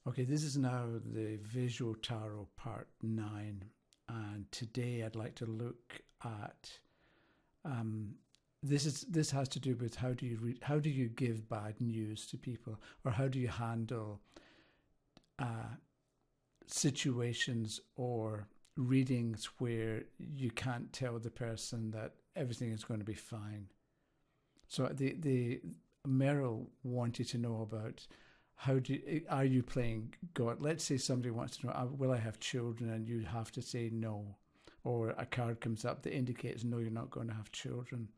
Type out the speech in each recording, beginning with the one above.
Okay, this is now the Visual Tarot Part 9, and today I'd like to look at this has to do with how do you give bad news to people, or how do you handle situations or readings where you can't tell the person that everything is going to be fine. So the Meryl wanted to know about are you playing God? Let's say somebody wants to know, will I have children? And you have to say no. Or a card comes up that indicates, no, you're not going to have children.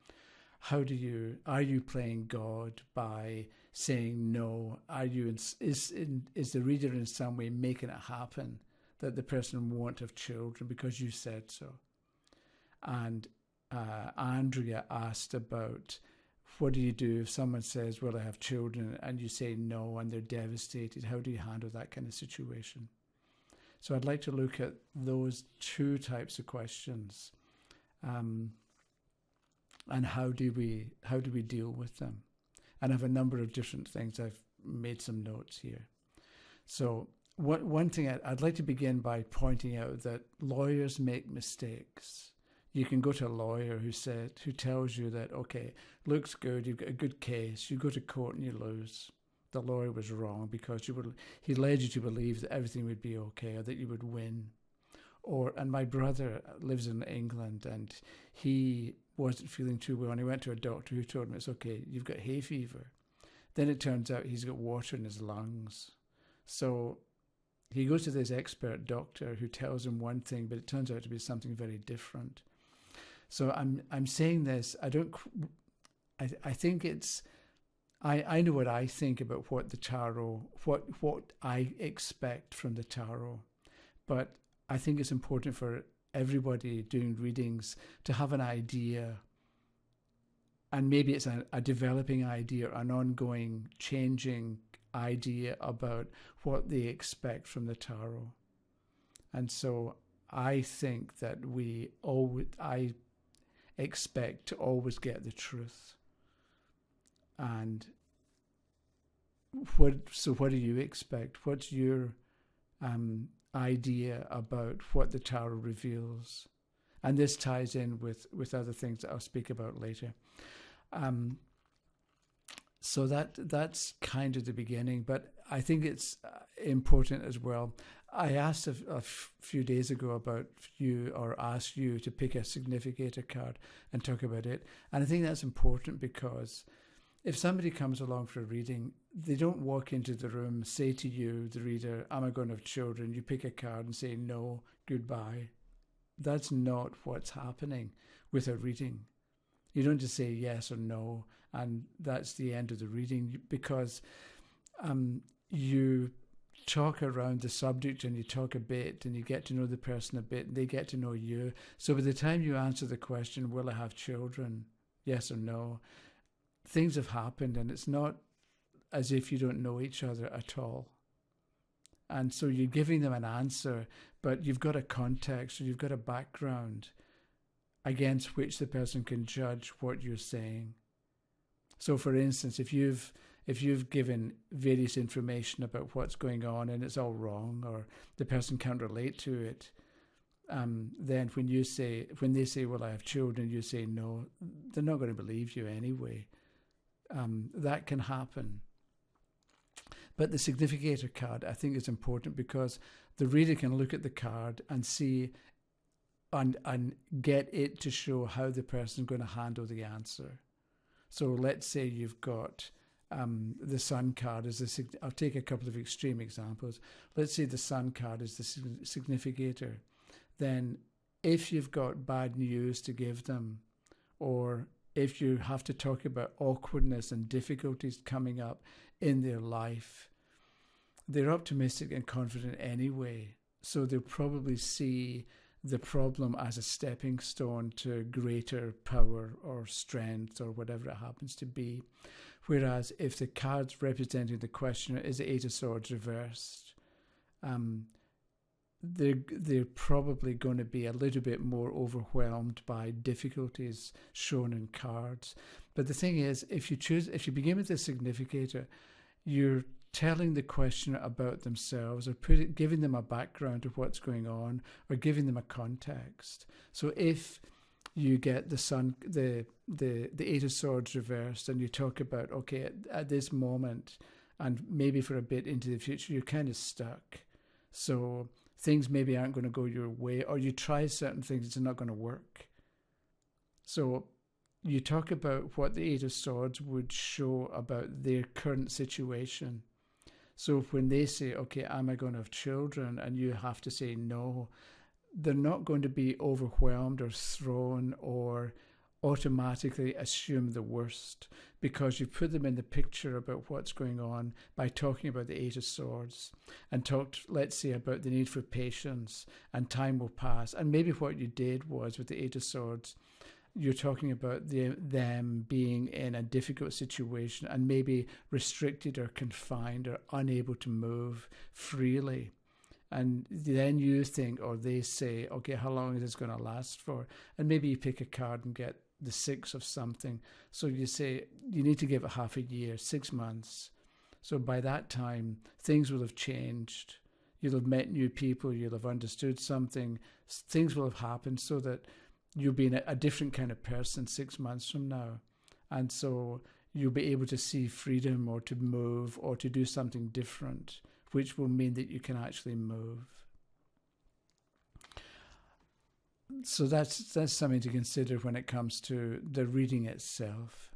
Are you playing God by saying no? Is the reader in some way making it happen that the person won't have children because you said so? And Andrea asked about, what do you do if someone says, will I have children, and you say no and they're devastated? How do you handle that kind of situation? So I'd like to look at those two types of questions, and how do we deal with them? And I have a number of different things. I've made some notes here. So one thing I'd like to begin by pointing out that lawyers make mistakes. You can go to a lawyer who tells you that, okay, looks good, you've got a good case, you go to court and you lose. The lawyer was wrong because he led you to believe that everything would be okay, or that you would win. And my brother lives in England, and he wasn't feeling too well, and he went to a doctor who told him, it's okay, you've got hay fever. Then it turns out he's got water in his lungs. So he goes to this expert doctor who tells him one thing, but it turns out to be something very different. So I'm saying this. I think it's. I know what I think about what the tarot, what I expect from the tarot, but I think it's important for everybody doing readings to have an idea, and maybe it's a developing idea, an ongoing changing idea about what they expect from the tarot. And so I think that I expect to always get the truth. And what do you expect? What's your idea about what the tarot reveals? And this ties in with other things that I'll speak about later. So that's kind of the beginning, but I think it's important as well. I asked a few days ago about asked you to pick a significator card and talk about it. And I think that's important because if somebody comes along for a reading, they don't walk into the room, say to you, the reader, am I going to have children? You pick a card and say, no, goodbye. That's not what's happening with a reading. You don't just say yes or no, and that's the end of the reading, because you talk around the subject and you talk a bit and you get to know the person a bit and they get to know you. So by the time you answer the question, will I have children? Yes or no? Things have happened, and it's not as if you don't know each other at all. And so you're giving them an answer, but you've got a context, or you've got a background against which the person can judge what you're saying. So for instance, if you've given various information about what's going on and it's all wrong, or the person can't relate to it, then when they say, well, I have children, you say no, they're not going to believe you anyway. That can happen. But the significator card, I think, is important because the reader can look at the card and see and get it to show how the person is going to handle the answer. So let's say you've got the Sun card as I'll take a couple of extreme examples. Let's say the Sun card is the significator. Then if you've got bad news to give them, or if you have to talk about awkwardness and difficulties coming up in their life, they're optimistic and confident anyway. So they'll probably see the problem as a stepping stone to greater power or strength or whatever it happens to be. Whereas if the cards representing the questioner is the Eight of Swords reversed, they're probably going to be a little bit more overwhelmed by difficulties shown in cards. But the thing is, if you begin with the significator, you're telling the questioner about themselves, or giving them a background of what's going on, or giving them a context. So if you get the Eight of Swords reversed, and you talk about, okay, at this moment, and maybe for a bit into the future, you're kind of stuck. So things maybe aren't going to go your way, or you try certain things, it's not going to work. So you talk about what the Eight of Swords would show about their current situation. So when they say, okay, am I going to have children? And you have to say no, they're not going to be overwhelmed or thrown or automatically assume the worst, because you put them in the picture about what's going on by talking about the Eight of Swords, and talked, let's say, about the need for patience, and time will pass. And maybe what you did was, with the Eight of Swords, you're talking about them being in a difficult situation and maybe restricted or confined or unable to move freely. And then you think, or they say, okay, how long is this going to last for? And maybe you pick a card and get the Six of something. So you say, you need to give it half a year, 6 months. So by that time, things will have changed. You'll have met new people. You'll have understood something. Things will have happened so that you'll be a different kind of person 6 months from now. And so you'll be able to see freedom, or to move, or to do something different, which will mean that you can actually move. So that's something to consider when it comes to the reading itself.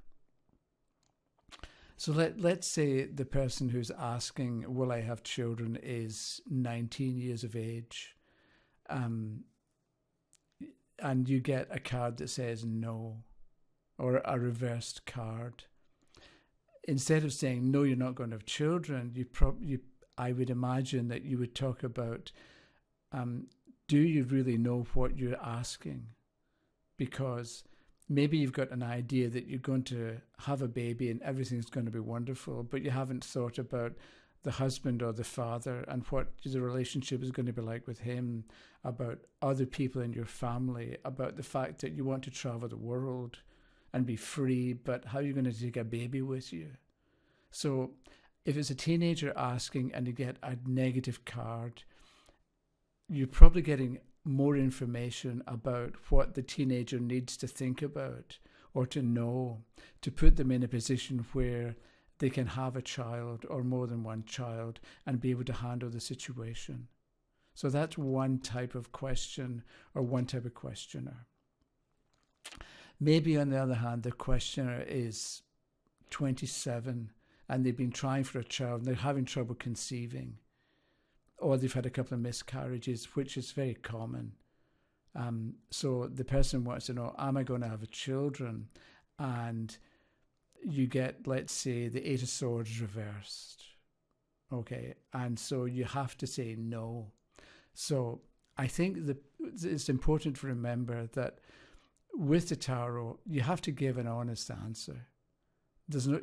So let's say the person who's asking, will I have children, is 19 years of age, and you get a card that says no, or a reversed card. Instead of saying, no, you're not going to have children, I would imagine that you would talk about, do you really know what you're asking? Because maybe you've got an idea that you're going to have a baby and everything's going to be wonderful, but you haven't thought about the husband or the father and what the relationship is going to be like with him, about other people in your family, about the fact that you want to travel the world and be free, but how are you going to take a baby with you? So if it's a teenager asking and you get a negative card, you're probably getting more information about what the teenager needs to think about or to know, to put them in a position where they can have a child or more than one child and be able to handle the situation. So that's one type of question, or one type of questioner. Maybe on the other hand, the questioner is 27 and they've been trying for a child and they're having trouble conceiving, or they've had a couple of miscarriages, which is very common. So the person wants to know, am I going to have children? And you get, let's say, the Eight of Swords reversed. Okay, and so you have to say no. So I think it's important to remember that with the tarot, you have to give an honest answer. There's no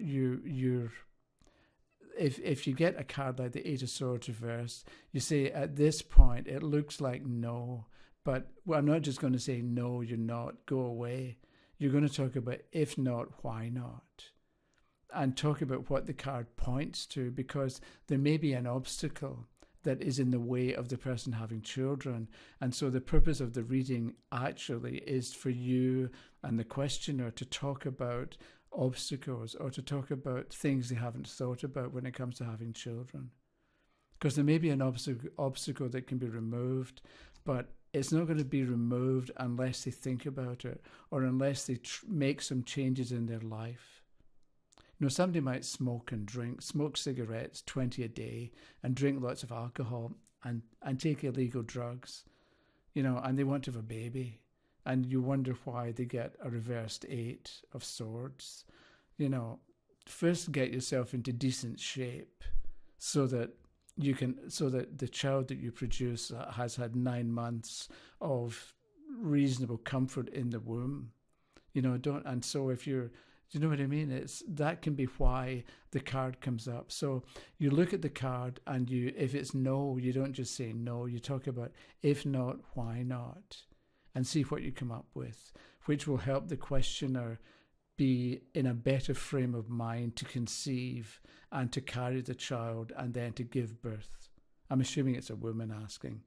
if you get a card like the Eight of Swords reversed, you say at this point it looks like no, but I'm not just going to say no, you're not, go away. You're going to talk about if not, why not? And talk about what the card points to, because there may be an obstacle that is in the way of the person having children. And so the purpose of the reading actually is for you and the questioner to talk about obstacles, or to talk about things they haven't thought about when it comes to having children. Because there may be an obstacle that can be removed, but it's not going to be removed unless they think about it, or unless they make some changes in their life. You know, somebody might smoke cigarettes 20 a day, and drink lots of alcohol, and take illegal drugs, you know, and they want to have a baby. And you wonder why they get a reversed Eight of Swords. You know, first get yourself into decent shape so that the child that you produce has had 9 months of reasonable comfort in the womb. You know, do you know what I mean? That can be why the card comes up. So you look at the card, and if it's no, you don't just say no, you talk about if not, why not? And see what you come up with, which will help the questioner be in a better frame of mind to conceive and to carry the child and then to give birth? I'm assuming it's a woman asking,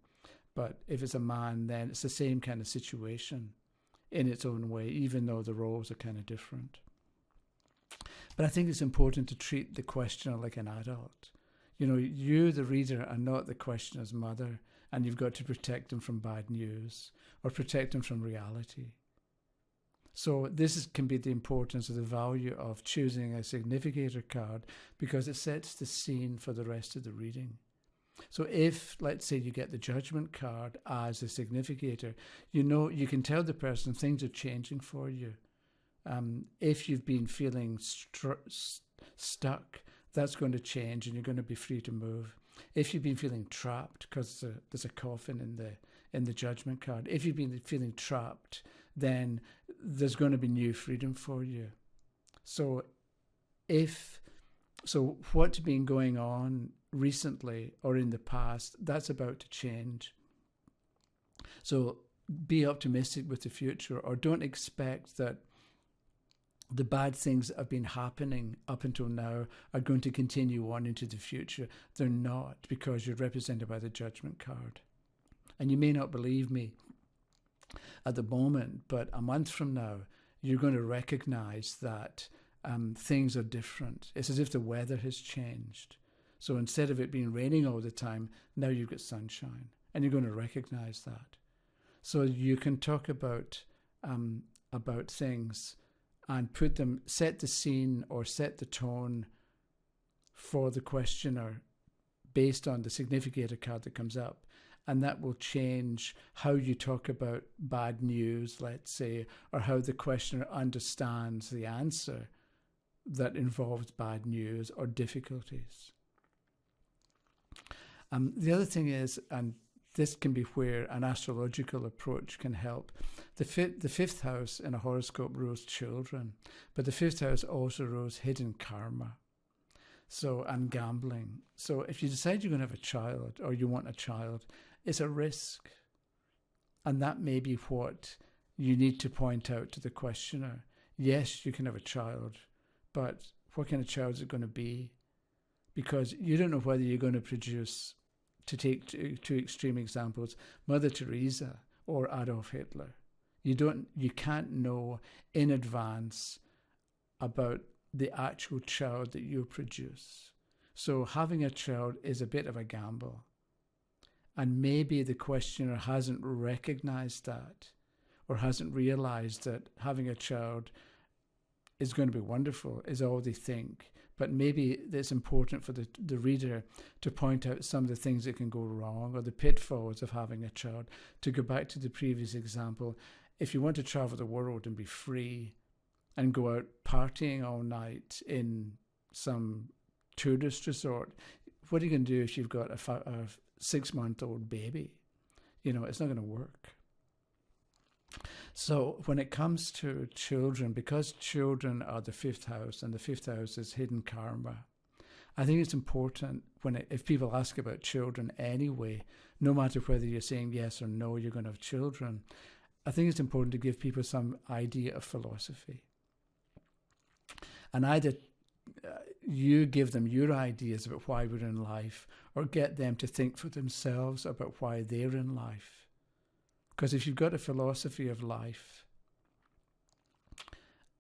but if it's a man, then it's the same kind of situation in its own way, even though the roles are kind of different. But I think it's important to treat the questioner like an adult. You know, you, the reader, are not the questioner's mother, and you've got to protect them from bad news or protect them from reality. So this can be the importance of the value of choosing a significator card, because it sets the scene for the rest of the reading. So if, let's say, you get the judgment card as a significator, you know, you can tell the person things are changing for you. If you've been feeling stuck, that's going to change and you're going to be free to move. If you've been feeling trapped, because there's a coffin in the judgment card, if you've been feeling trapped, then there's going to be new freedom for you. So what's been going on recently or in the past, that's about to change. So be optimistic with the future, or don't expect that the bad things that have been happening up until now are going to continue on into the future. They're not, because you're represented by the judgment card. And you may not believe me at the moment, but a month from now, you're going to recognize that things are different. It's as if the weather has changed. So instead of it being raining all the time, now you've got sunshine, and you're going to recognize that. So you can talk about things and set the scene or set the tone for the questioner based on the significator card that comes up. And that will change how you talk about bad news, let's say, or how the questioner understands the answer that involves bad news or difficulties. The other thing is, and this can be where an astrological approach can help. The fifth house in a horoscope rules children, but the fifth house also rules hidden karma, and gambling. So if you decide you're going to have a child, or you want a child, it's a risk. And that may be what you need to point out to the questioner. Yes, you can have a child, but what kind of child is it going to be? Because you don't know whether you're going to produce, to take two extreme examples, Mother Teresa or Adolf Hitler. You can't know in advance about the actual child that you produce. So having a child is a bit of a gamble. And maybe the questioner hasn't recognized that, or hasn't realized that having a child is going to be wonderful, is all they think. But maybe it's important for the reader to point out some of the things that can go wrong, or the pitfalls of having a child. To go back to the previous example, if you want to travel the world and be free and go out partying all night in some tourist resort, what are you going to do if you've got a 6-month-old baby? You know, it's not going to work. So when it comes to children, because children are the fifth house, and the fifth house is hidden karma, I think it's important if people ask about children anyway, no matter whether you're saying yes or no, you're going to have children, I think it's important to give people some idea of philosophy. And either you give them your ideas about why we're in life, or get them to think for themselves about why they're in life. Because if you've got a philosophy of life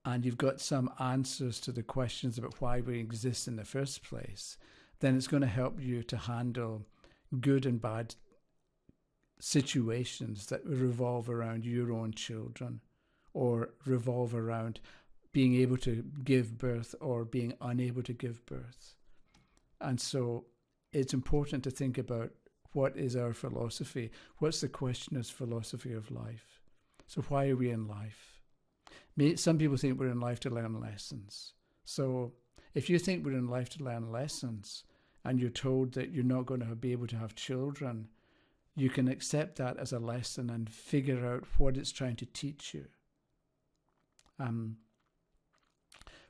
and you've got some answers to the questions about why we exist in the first place, then it's going to help you to handle good and bad situations that revolve around your own children, or revolve around being able to give birth or being unable to give birth. And so it's important to think about, what is our philosophy? What's the questioner's philosophy of life? So why are we in life? Some people think we're in life to learn lessons. So if you think we're in life to learn lessons, and you're told that you're not going to be able to have children, you can accept that as a lesson and figure out what it's trying to teach you.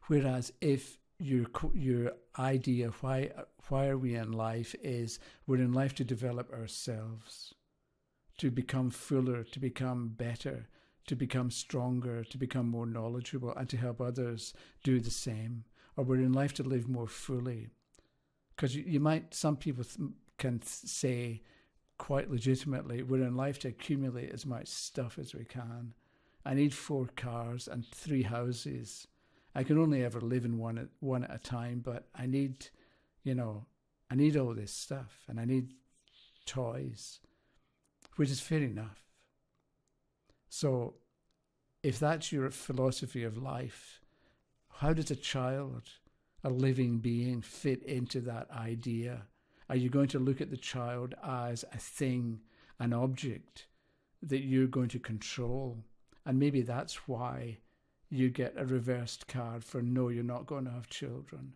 Whereas if your idea, why are we in life, is we're in life to develop ourselves, to become fuller, to become better, to become stronger, to become more knowledgeable, and to help others do the same. Or we're in life to live more fully. Because some people can say quite legitimately, we're in life to accumulate as much stuff as we can. I need 4 cars and 3 houses. I can only ever live in one at a time, but I need all this stuff, and I need toys, which is fair enough. So if that's your philosophy of life, how does a child, a living being, fit into that idea? Are you going to look at the child as a thing, an object that you're going to control? And maybe that's why you get a reversed card for no, you're not going to have children.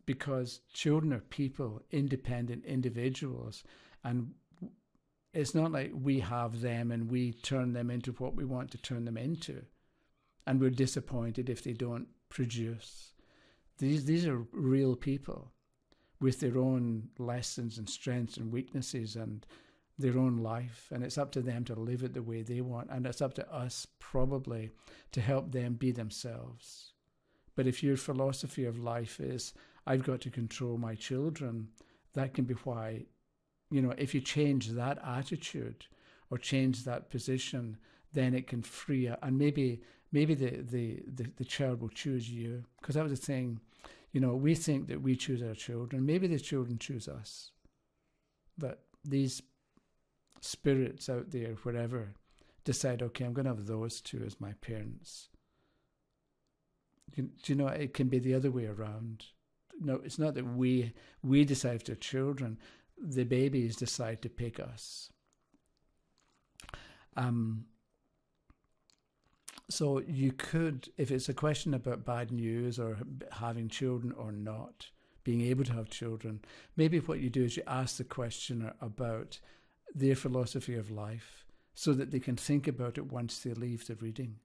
Because children are people, independent individuals, and it's not like we have them and we turn them into what we want to turn them into, and we're disappointed if they don't produce. These are real people with their own lessons and strengths and weaknesses and their own life, and it's up to them to live it the way they want, and it's up to us probably to help them be themselves. But if your philosophy of life is, I've got to control my children, that can be why, if you change that attitude or change that position, then it can free up, and maybe the child will choose you. Because that was the thing, we think that we choose our children. Maybe the children choose us. That these spirits out there, wherever, decide, okay, I'm going to have those 2 as my parents. It can be the other way around. No, it's not that we decide for children. The babies decide to pick us. So you could, if it's a question about bad news or having children or not, being able to have children, maybe what you do is you ask the questioner about their philosophy of life so that they can think about it once they leave the reading.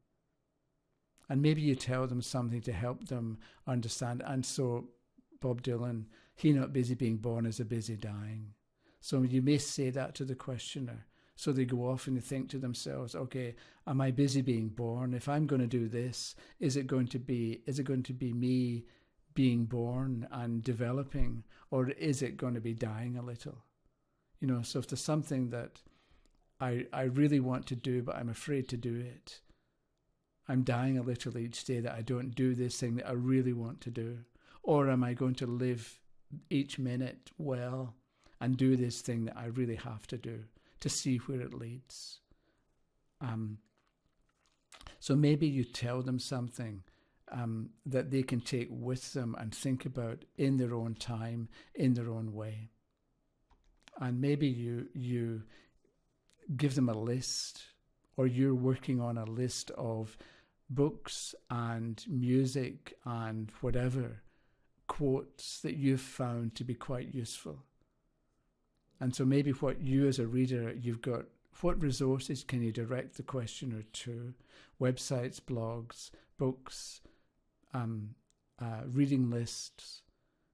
And maybe you tell them something to help them understand. And so Bob Dylan, he not busy being born is a busy dying. So you may say that to the questioner. So they go off and they think to themselves, okay, am I busy being born? If I'm going to do this, is it going to be me being born and developing, or is it going to be dying a little? So if there's something that I really want to do, but I'm afraid to do it, I'm dying a little each day that I don't do this thing that I really want to do. Or am I going to live each minute well and do this thing that I really have to do to see where it leads? So maybe you tell them something that they can take with them and think about in their own time, in their own way. And maybe you give them a list, or you're working on a list of books and music and whatever quotes that you've found to be quite useful. And so maybe what you as a reader, you've got, what resources can you direct the questioner to? Websites, blogs, books, reading lists.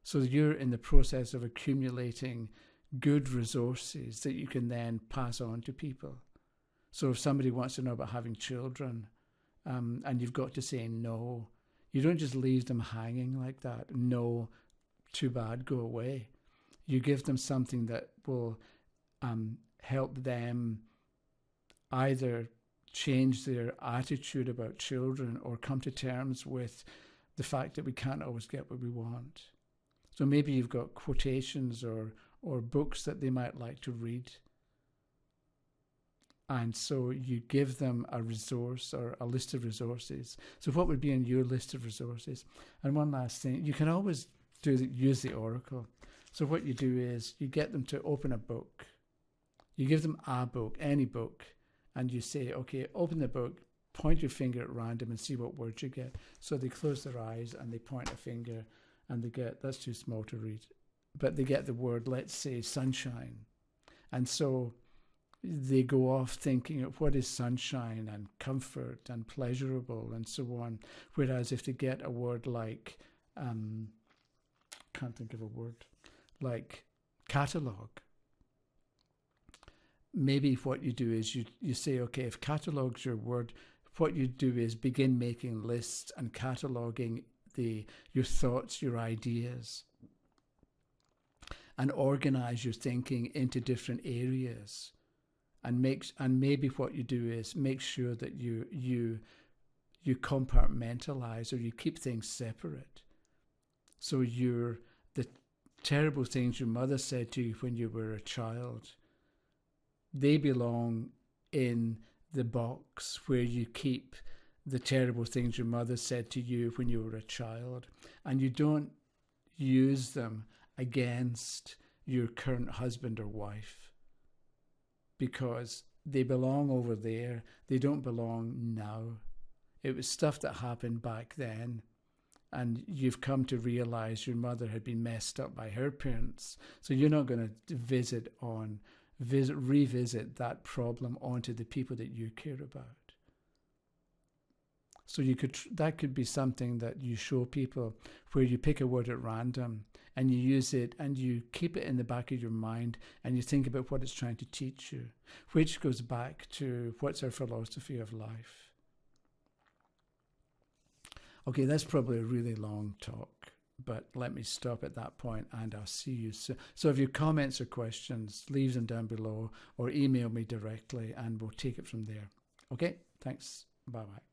So you're in the process of accumulating good resources that you can then pass on to people. So if somebody wants to know about having children, and you've got to say no, you don't just leave them hanging like that. No, too bad, go away. You give them something that will help them either change their attitude about children or come to terms with the fact that we can't always get what we want. So maybe you've got quotations or books that they might like to read. And so you give them a resource or a list of resources. So what would be in your list of resources? And one last thing, you can always use the oracle. So what you do is you get them to open a book. You give them a book, any book, and you say, okay, open the book, point your finger at random and see what words you get. So they close their eyes and they point a finger and they get, that's too small to read, but they get the word, let's say, sunshine. And so they go off thinking of what is sunshine and comfort and pleasurable and so on. Whereas if they get a word like, can't think of a word, like catalogue, maybe what you do is you say, okay, if catalogue's your word, what you do is begin making lists and cataloguing your thoughts, your ideas, and organize your thinking into different areas. And maybe what you do is make sure that you compartmentalize, or you keep things separate. So the terrible things your mother said to you when you were a child, they belong in the box where you keep the terrible things your mother said to you when you were a child, and you don't use them against your current husband or wife, because they belong over there. They don't belong now. It was stuff that happened back then, and you've come to realize your mother had been messed up by her parents, so you're not going to revisit that problem onto the people that you care about. So that could be something that you show people, where you pick a word at random and you use it and you keep it in the back of your mind and you think about what it's trying to teach you, which goes back to what's our philosophy of life. Okay, that's probably a really long talk, but let me stop at that point and I'll see you soon. So if you have comments or questions, leave them down below or email me directly and we'll take it from there. Okay, thanks. Bye-bye.